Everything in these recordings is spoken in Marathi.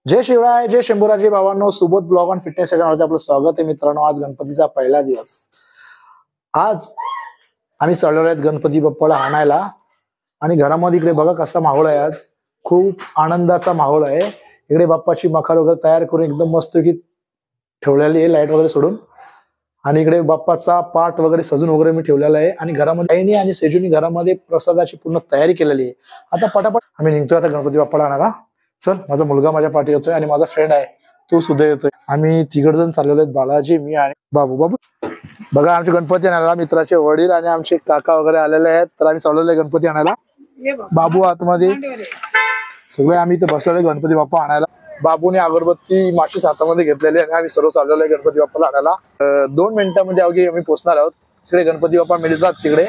जय शिवराय, जय शंभूराजे बाबांनो. सुबोध ब्लॉग अँड फिटनेस चॅनलवरती आपलं स्वागत आहे मित्रांनो. आज गणपतीचा पहिला दिवस. आज आम्ही चाललेलो आहेत गणपती बाप्पाला आणायला आणि घरामध्ये इकडे बघा कसा माहोल आहे. आज खूप आनंदाचा माहोल आहे. इकडे बाप्पाची मखर वगैरे तयार करून एकदम मस्त की ठेवलेली आहे, लाईट वगैरे सोडून. आणि इकडे बाप्पाचा पाट वगैरे सजून वगैरे मी ठेवलेला आहे. आणि घरामध्ये आईनी आणि सेजूनी घरामध्ये प्रसादाची पूर्ण तयारी केलेली आहे. आता पटापट आम्ही निघतोय आता गणपती बाप्पाला आणायला. चल, माझा मुलगा माझ्या पाठी येतोय आणि माझा फ्रेंड आहे तो सुद्धा येतोय. आम्ही तिघडजण चाललेलो आहेत, बालाजी, मी आणि बाबू. बाबू बघा, आमचे गणपती आणायला मित्राचे वडील आणि आमचे काका वगैरे आलेले आहेत. तर आम्ही चाललेलो आहे गणपती आणायला. बाबू आतमध्ये, सगळे आम्ही इथे बसलेलो आहे गणपती बाप्पा आणायला. बाबूने अगरबत्ती माचीस हातामध्ये घेतलेली आणि आम्ही सर्व चाललेलो आहे गणपती बाप्पाला आणायला. 2 मिनिटांमध्ये अवघी आम्ही पोहोचणार आहोत. तिकडे गणपती बाप्पा मिळतात तिकडे.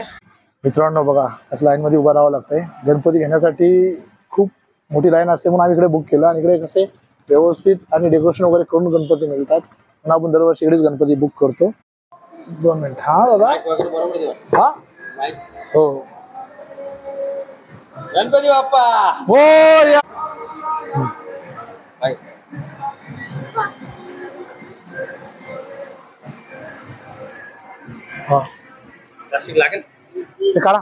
मित्रांनो बघा, त्याच लाईन मध्ये उभं राहावं लागतंय. गणपती घेण्यासाठी खूप मोठी लाईन असते म्हणून आम्ही इकडे बुक केलं. आणि इकडे कसे व्यवस्थित आणि डेकोरेशन वगैरे करून गणपती मिळतात म्हणून आपण दरवर्षी इकडेच गणपती बुक करतो. 2 मिनिट. हा दादा, हा हो, गणपती बाप्पा हो या. हा, नाशिक लागेल ते काढा.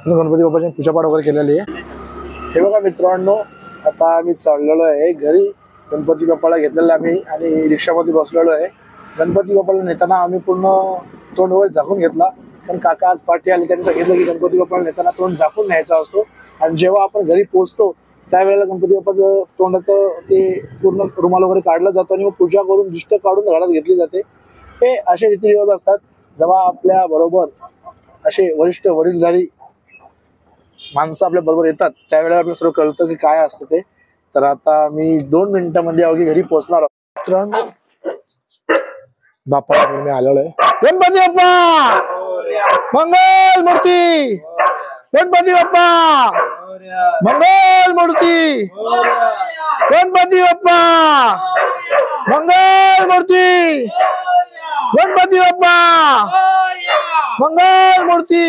गणपती बाप्पाची पूजापाठ वगैरे केलेली आहे. हे बघा मित्रांनो, आता आम्ही चाललेलो आहे घरी. गणपती बाप्पाला घेतलेलं आम्ही आणि रिक्षामध्ये बसलेलो आहे. गणपती बाप्पाला नेताना आम्ही पूर्ण तोंड वगैरे झाकून घेतला, पण काका आज पाठी आले, त्यांनी सांगितलं की गणपती बाप्पाला नेताना तोंड झाकून न्यायचा असतो. आणि जेव्हा आपण घरी पोहोचतो त्यावेळेला गणपती बाप्पाचं तोंडाचं ते पूर्ण रुमाल वगैरे काढला जातो आणि मग पूजा करून दिष्ट काढून घरात घेतली जाते. हे असे रीतिरिवाज असतात. जेव्हा आपल्या बरोबर असे वरिष्ठ वडीलधारी माणसं आपल्या बरोबर येतात त्यावेळेला आपल्याला सर्व कळतं की काय असतं ते. तर आता मी 2 मिनिटांमध्ये अवघी घरी पोहोचणार आहोत. मित्रांनो, बाप्पा मी आलेलो आहे. गणपती बाप्पा मंगल मूर्ती, गणपती बाप्पा मंगल मूर्ती, गणपती बाप्पा मंगल मूर्ती, गणपती बाप्पा मंगल मूर्ती.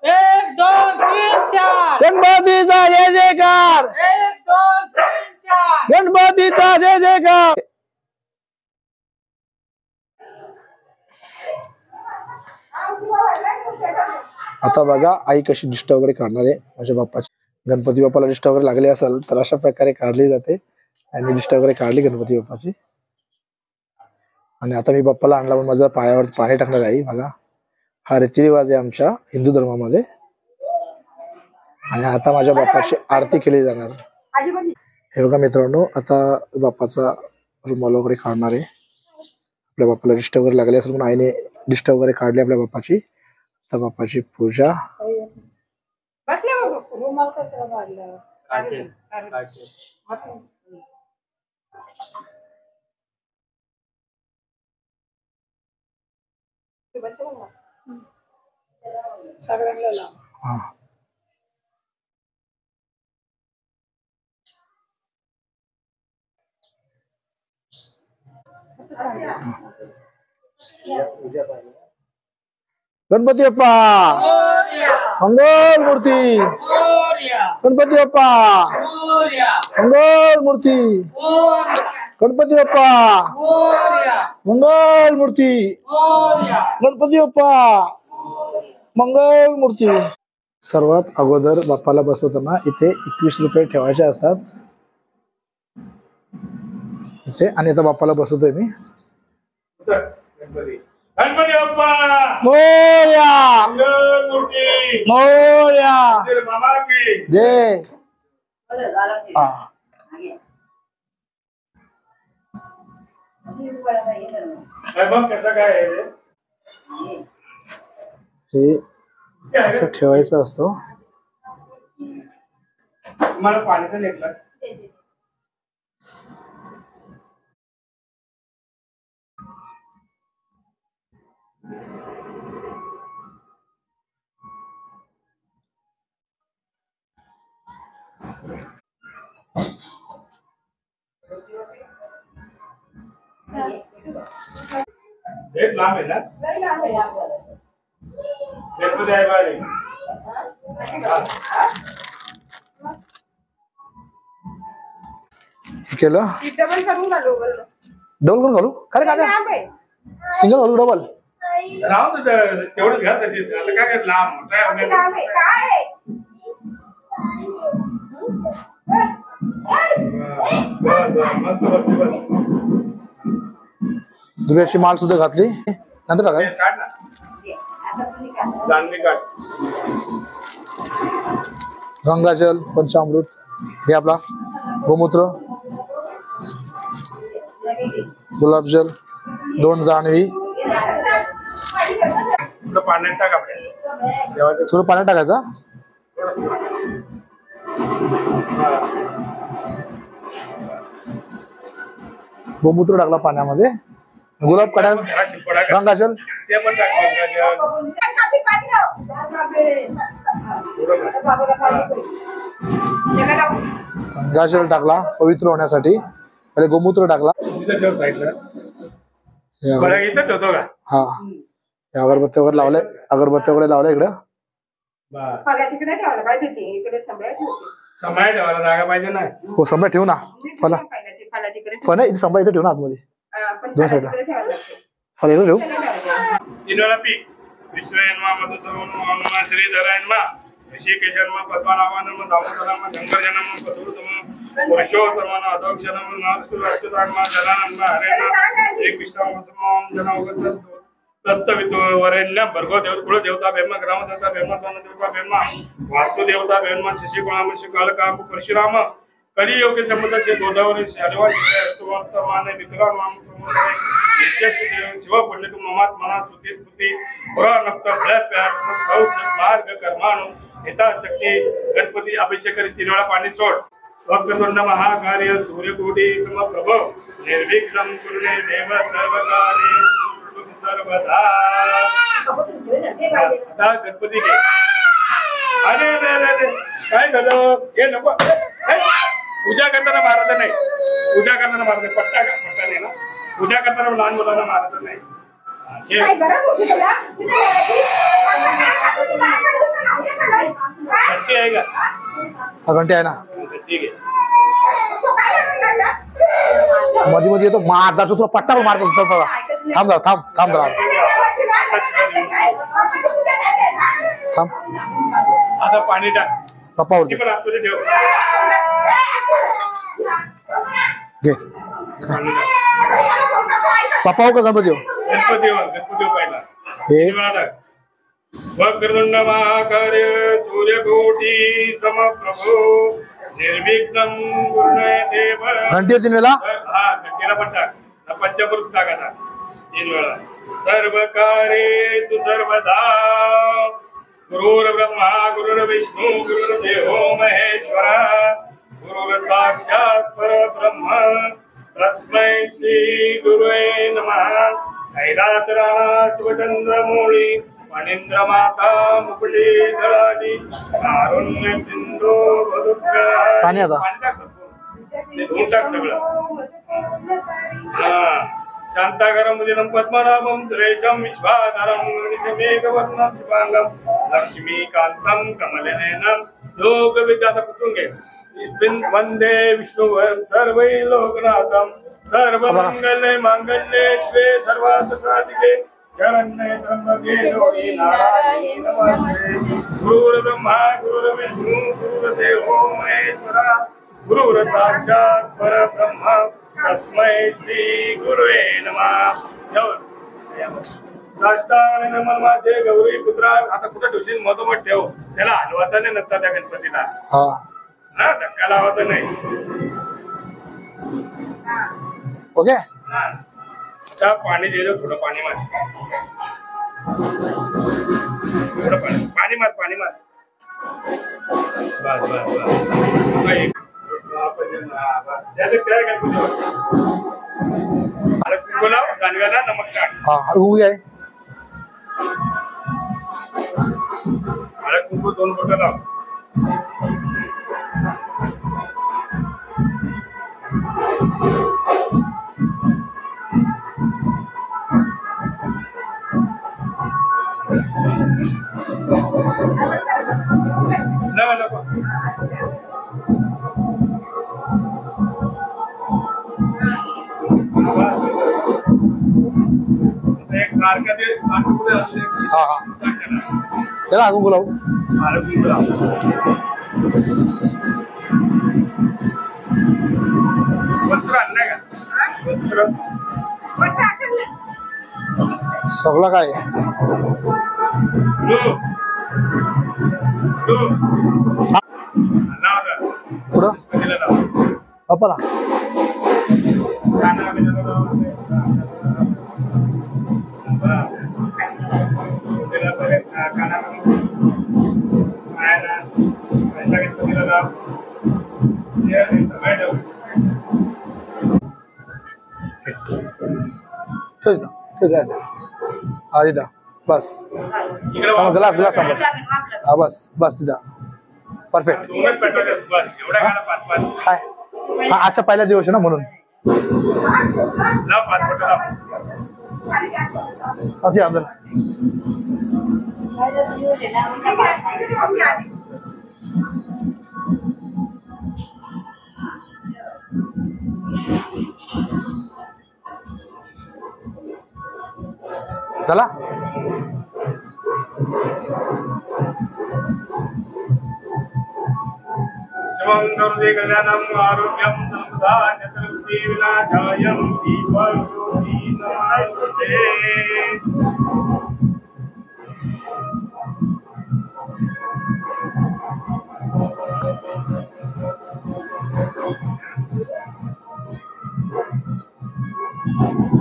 1 2 3 4 गणपतीचा जय जयकार, 1 2 3 4 गणपतीचा जय जयकार. आता बघा आई कशी दिष्ट वगैरे काढणार आहे माझ्या बाप्पाची. गणपती बाप्पाला दिष्ट वगैरे लागली असेल तर अशा प्रकारे काढली जाते. आणि दिष्ट वगैरे काढली गणपती बाप्पाची. आणि आता मी बाप्पाला आणला पण माझ्या पायावर पाणी टाकणार आहे. बघा, हा रीतिरिवाज आहे आमच्या हिंदू धर्मामध्ये. आणि आता माझ्या बाप्पाची आरती केली जाणार. हे बघा मित्रांनो, आता बाप्पाचा रुमाल वगैरे काढणार आहे. आपल्या बाप्पाला दिष्ट वगैरे लागली असेल म्हणून आईने दिष्ट वगैरे काढली आपल्या बाप्पाची. आता बाप्पाची पूजा. हा, गणपती बाप्पा मंगल मूर्ती, गणपती बाप्पा मंगल मूर्ती, गणपती बाप्पा मंगल मूर्ती, गणपती बाप्पा मंगल मूर्ती. सर्वात अगोदर बाप्पाला बसवताना इथे 21 रुपये ठेवायचे असतात इथे. आणि आता बाप्पाला बसवतोय मी. गणपती बाप्पा मोरया, मंगल मूर्ती, मोरया, मामा की जय. हा, बघ कसं काय आहे हे असं ठेवायचं असतो. तुम्हाला पाण्याचा नेकलेस एक लांब आहे ना गणपती आहे बाहेर केलं डबल करून घालू बरं. डबल करून घालू काय काय लांब आहे. सिंगल घालू डबल राहू तर तेवढंच घाल तशी आता काय लांब किती लांब आहे? काय आहे? मस्त बसली बस दुर्याची माळ सुद्धा घातली नंतर टाकाय काढ ना जानवी काढ गंगाजल पंचामृत हे आपला गोमूत्र गुलाबजल 2 जानवी थोडं पाण्यात टाक आपल्या देवाच्या थोडं पाण्यात टाकायचा गोमूत्र टाकला पाण्यामध्ये गुलाब काढा शिंपडा काढ. गंगाजल ते पण टाक गंगाजल. कापी पाणी लाव. थोडं घाल. बाबाला पाणी त्याला लाव. गंगाजल टाकला पवित्र होण्यासाठी पहिले गोमूत्र टाकला तिथं ठेव साईडला हे बरं इथं ठेवतो का हा हे अगरबत्ती वगैरे लावले अगरबत्ती वगैरे लावले इकडं बरं फळा तिकडे ठेवलं पाहिजे ते इकडे संभाळ ठेवते. समाय ठेवायला जागा पाहिजे ना हो संभा ठेवू ना फला फळा तिकडे फण इथे संभा इथे ठेवू ना आतमध्ये पण दोन फळा साईडला. तिकडे ठेवायला लागते. फला इकडे ठेवू त्याला ठेवायचं. 3 वेळा पीक विश्वयन्मा मधुसर्वन्मा श्रीधरयन्मा ऋषिकेशन्मा पद्मनाभानम दामोदरम शंकरजनम पदुतम पुरुषोत्तमन अदोक्षनम नारसुरच्युतात्मा जनानंद हरेना एक विष्णुसमम जनौगसत तस्तवितो वरेण्य भर्गो देव कुळ देवता ब्रह्म ग्राम देवता ब्रह्म सन देवता ब्रह्म वासु देवता ब्रह्म शशिकुणाम कालका परशुराम कलियोगे संबंध गोदावरी शालिवान अष्टवर्तमान विक्राम नाम समोर विशेष शिव पुण्य ममात मना सुती पुती पुरा नक्त प्यार सौत मार्ग कर्माणु हिता शक्ती गणपती अभिषेक करी 3 वेळा पाणी सोड वक्रतुंड महाकार्य सूर्यकोटी समप्रभ निर्विघ्नं कुरुते देव सर्वकार्ये सर्वदा आता गणपती घे अरे अरे अरे काय झालं हे नको पूजा करताना मारायचं नाही पूजा करताना मारायचं पट्टा का पट्टा नाही ना पूजा करताना लहान मुलांना मारायचं नाही हे काय गरज होती तुला? घंटी आहे का हा घंटे आहे ना घंटी घे तो काय लागला? मध्ये मध्ये येतो मारदार तुला पट्टा मारतो चल थांब जरा थांब जरा थांब आता पाणी टाक पप्पावरती ती पण आतमध्ये ठेव घे पाणी टाक पप्पा का गणपती हो गणपती पाहिला हे टाक वक्रतुंड महाकार्य सूर्यकोटी समप्रभो निर्विघ्नं कुरुते देव घंटी होती वेळेला हा घंटीला पण टाक पंचभूत टाकायचा 3 वेळा सर्व कार्ये सर्वदा गुरुर् ब्रह्मा गुरुर्विष्णू गुरुर्देवो महेश्वरा गुरुर् साक्षात् परब्रह्म तस्मै श्री गुरुवे नमः कैलास राणा शिवचंद्रमौळी फणींद्र माता मुकुटी धळाली कारुण्य सिंधू बदुक्का पाणी आता. ते धुवून टाक सगळं हा शांताकरम दिनं पद्मनाभं सुरेशं विश्वाधारं निशमेघवर्णं शुभांगं लक्ष्मीकान्तं कमलनयनं योगविद्याता पुसून घे वंदे विष्णुवं सर्वै लोकनाथं सर्वमंगले मांगल्ये शिवे सर्वार्थ साधिके शरण्ये त्र्यंबके गौरी नारायणी नमस्ते गुरुर्ब्रह्मा गुरुर्विष्णू गुरुर्देवो महेश्वरा गुरुर् साक्षात् परब्रह्म तस्मै श्री गुरुवे नमः साष्टांग नमन माझे गौरी पुत्रा आता कुठे ठेवशील मधोमध ठेव त्याला हलवायचा नाही नंतर त्या गणपतीला हा हा धक्का लावायचा नाही ओके हा त्या पाणी दिलं थोडं पाणी मार थोडं पाणी मार बस बस बस काय गणपती नमस्कार हा होऊ आहे हळद कुंकू 2 बोटं लाव. नको. एक कारखाने पुढे असले हा हा चला अजून बोलावू. हळद कुंकू लाव. वस्त्र आणलंय का? वस्त्र मस्त असेल ना? सगळं काय लो लाव का? पुढं कधीला लाव. आपण काना बिना लाव. कधीला परत काना पायाला लगेच कधीला लाव. हे सगळं ठेव. हा इथं बस इकडे सांगा ग्लास ग्लास सांगा लागेल, वापरा. हा बस बस इथं परफेक्ट. दोनच पेटवले बस. एवढ्या काढा 5-5. काय हा आजचा पहिला दिवस आहे ना म्हणून लाव 5 बोटं लाव. अति आपल्याला चला शिवं कल्याणं आरोग्यं संपदा शत्रुबुद्धि विनाशायं दीपज्योति नमस्ते.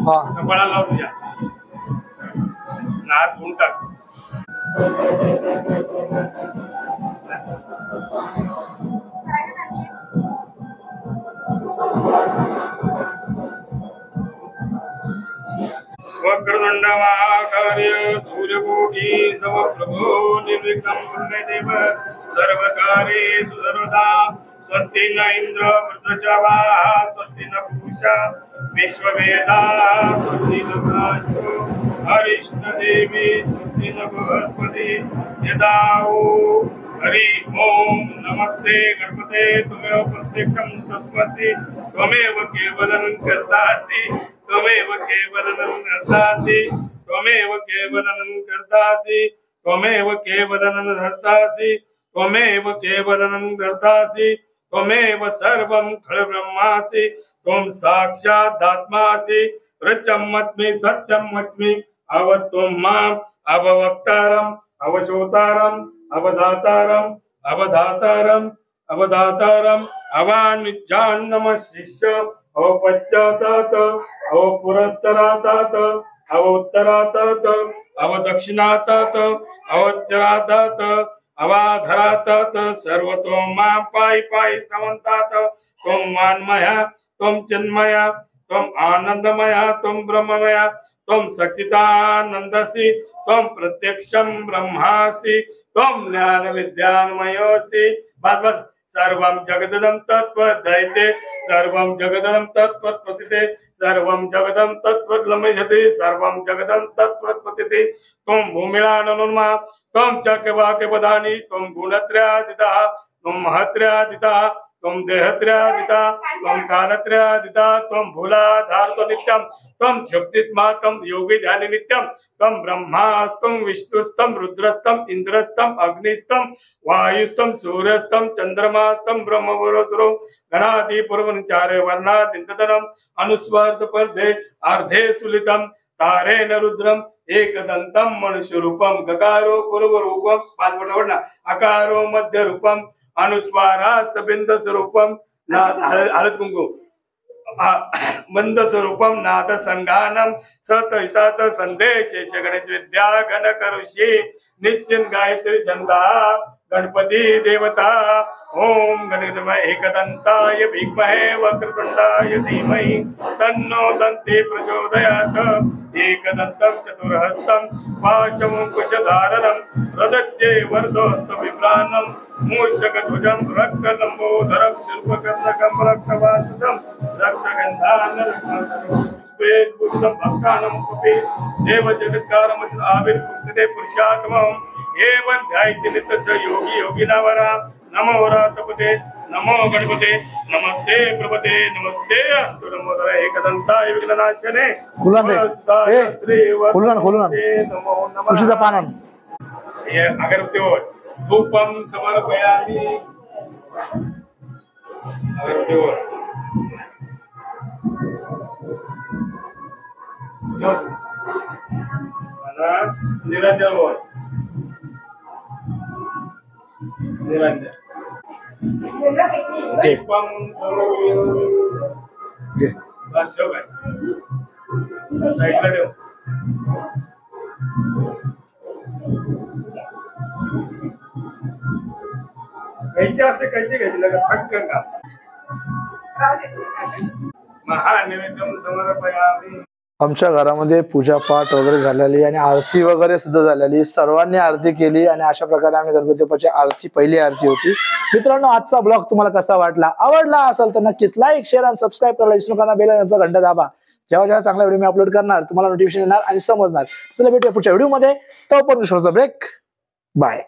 हा कपाळाला लाव तुझ्या. नाक धुवून टाक. वक्रतुंड महाकाय सूर्यकोटि समप्रभो निर्विघ्नं कुरु देव सर्वकार्येषु सर्वदा. स्वस्ति न इंद्र वृद्धश्रवाः स्वस्ति न पूषा विश्ववेदाः स्वस्ति न साक्षो हरिष्ठदेवी स्वस्ति न बृहस्पति यदाओ. हरि ओम नमस्ते गणपते त्वमेव प्रत्यक्षं तस्मसि त्वमेव केवलं कर्तासि त्वमेव केवलं कर्तासि त्वमेव केवलं कर्तासि त्वमेव केवलं कर्तासि त्वमेव केवलं कर्तासि त्वमेव सर्वं खल ब्रह्मासि त्वं साक्षादात्मासि प्रत्यमस्मि सत्यमस्मि अवत्वं माम् अववक्तारम् अवशोतारम् अवधातारम् अवधातारम् अवधातारम् अवान्विज्जान्नमः शिष्य अवपश्चातात अवपुरस्तरातात अवोत्तरातात अवदक्षिणातात अवच्चरातात अवाधरातात सर्वतो मां पायि पायि समन्तात. त्वं वान्मया त्वं चिन्मया त्वं आनन्दमया त्वं ब्रह्ममया त्वं सच्चिदानन्दसि त्वं प्रत्यक्षं ब्रह्मासि त्वं ज्ञानविज्ञानमयोऽसि. बस बस. सर्वं जगदं तत्त्वदयते सर्वं जगदं तत्त्वत्पतिते सर्वं जगदं तत्त्वलम्यते सर्वं जगदं तत्त्वत्पतिते. त्वं भूमिळाननुन्मा त्वं चक्रवाक्यपदानि त्वं गुणत्रयादितः त्वं महत्रयादितः त्वं देहत्रयादितः त्वं कालत्रयादितः त्वं भूलाधारतो नित्यं त्वं शुक्तित्मा त्वं योगी ध्यानि नित्यं त्वं ब्रह्मास्तं विष्णुस्तं रुद्रस्तं इंद्रस्तं अग्निस्तं वायुस्तं सूर्यस्तं चंद्रमास्तं ब्रह्मपुरस्रो गणादि पूर्वचारे वर्णादिन्दतरम् अनुस्वार्थ पर्धे अर्धे सुलितं तारेण रुद्रम एकदंतं मनुष्य रूपम गकारो पूर्व रूपम 5 बोटावर ना अकारो मध्य रूपम अनुस्वारा सबिंद स्वरूपम हळद कुंकू मंद स्वरूपम नाद संगानम सतैसाच संदेश गणेश विद्या गण करुषी निश्चिन गायत्री छंदा गणपती देवता ओम गणेशमय एकदंताय विद्महे वक्रतुंडाय धीमहि तन्नो दन्ते प्रचोदयात् एकदन्तं चतुर्हस्तं पाशमुकुशधारणं रदच्चे वर्धोस्तविभ्राणं मूषकध्वजं रक्तलम्बोदरं शिल्पकर्णकं रक्तवासुदं रक्तगन्धानं पुष्पं भक्तानं कुपे देव जगत्कारमं आविर्भूते पुरुषात्मम् एवं ध्यायति नित्यस्य योगी योगिनावरा नमो रातपते नमो गणपते नमस्ते प्रभते नमस्ते अस्तु नमोदर एकदंताय विघ्ननाशने खुलन दे श्री खुलन नमो खुशीचा नमः पानन ये अगरबत्तीवर धूपम समर्पयामि अगरबत्तीवर निरंजनवर निरंजन घे धूपम समर्पयामि घे बस हो गए साइडला ठेव कैचे असते कैचे घ्यायचे लगा फटकन का महानिवेदन समर्पयामि आमच्या घरामध्ये पूजा पाठ वगैरे झालेली आणि आरती वगैरे सुद्धा झालेली सर्वांनी आरती केली आणि अशा प्रकारे आम्ही गणपती बाप्पाची आरती पहिली आरती होती मित्रांनो आजचा ब्लॉग तुम्हाला कसा वाटला आवडला असेल तर नक्कीच लाईक शेअर आणि सबस्क्राईब करायला विसरू नका बेल आयकॉनचा घंटा दाबा जेव्हा जेव्हा चांगला व्हिडिओ मी अपलोड करणार तुम्हाला नोटिफिकेशन येणार आणि समजणार चला भेटूया पुढच्या व्हिडिओ मध्ये तोपर्यंत ब्रेक बाय